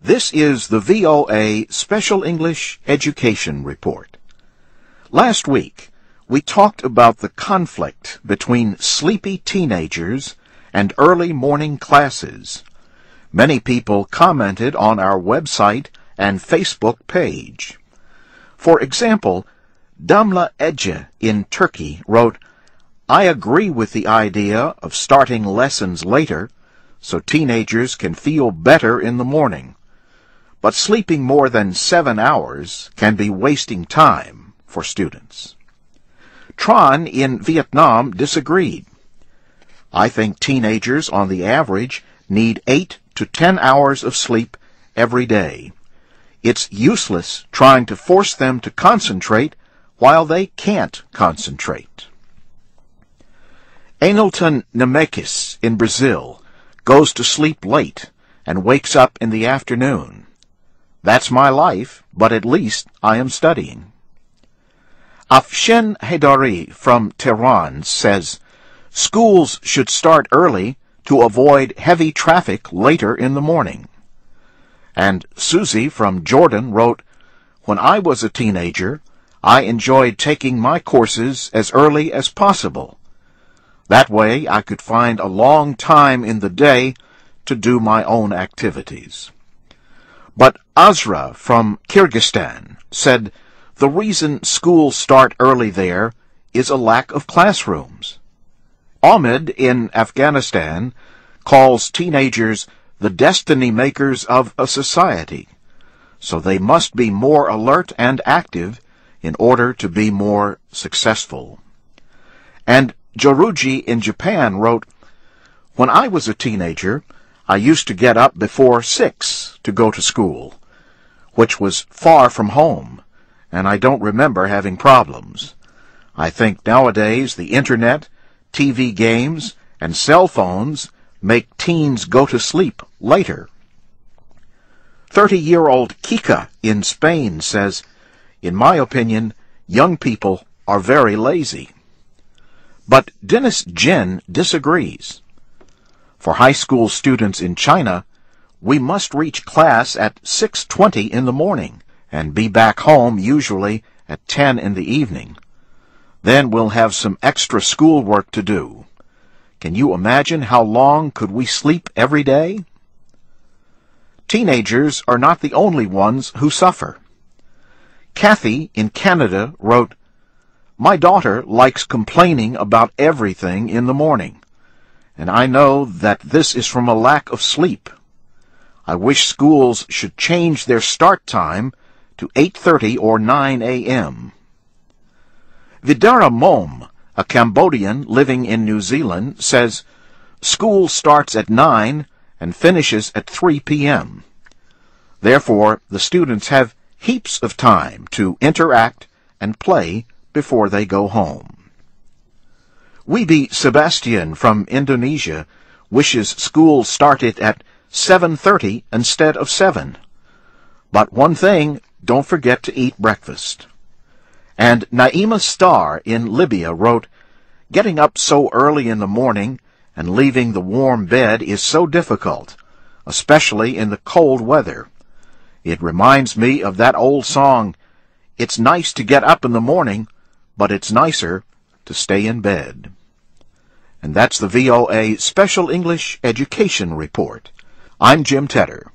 This is the VOA Special English Education Report. Last week, we talked about the conflict between sleepy teenagers and early morning classes. Many people commented on our website and Facebook page. For example, Damla Ece in Turkey wrote, "I agree with the idea of starting lessons later so teenagers can feel better in the morning. But sleeping more than 7 hours can be wasting time for students." Tran in Vietnam disagreed. "I think teenagers on the average need 8 to 10 hours of sleep every day. It's useless trying to force them to concentrate while they can't concentrate." Enilton Neymakes in Brazil goes to sleep late and wakes up in the afternoon. "That's my life, but at least I am studying." Afshin Haidari from Tran says, "Schools should start early to avoid heavy traffic later in the morning." And Suze from Jordan wrote, "When I was a teenager, I enjoyed taking my courses as early as possible. That way I could find a long time in the day to do my own activities." But Azra from Kyrgyzstan said the reason schools start early there is a lack of classrooms. Ahmed in Afghanistan calls teenagers the destiny makers of a society, so they must be more alert and active in order to be more successful. And Joruji in Japan wrote, "When I was a teenager, I used to get up before 6 to go to school, which was far from home, and I don't remember having problems. I think nowadays the Internet, TV games, and cell phones make teens go to sleep later." 30-year-old Kika in Spain says, "In my opinion, young people are very lazy." But Dennis Jin disagrees. "For high school students in China, we must reach class at 6:20 in the morning and be back home usually at 10 in the evening. Then we'll have some extra schoolwork to do. Can you imagine how long could we sleep every day?" Teenagers are not the only ones who suffer. Kathy in Canada wrote, "My daughter likes complaining about everything in the morning, and I know that this is from a lack of sleep. I wish schools should change their start time to 8:30 or 9 a.m. Vidara Mom, a Cambodian living in New Zealand, says, "School starts at 9 and finishes at 3 p.m. Therefore, the students have heaps of time to interact and play before they go home." Wibi Sebastian from Indonesia wishes school started at 7:30 instead of 7. But one thing, don't forget to eat breakfast. And Naima Star in Libya wrote, "Getting up so early in the morning and leaving the warm bed is so difficult, especially in the cold weather. It reminds me of that old song, 'It's nice to get up in the morning, but it's nicer to stay in bed.'" And that's the VOA Special English Education Report. I'm Jim Tedder.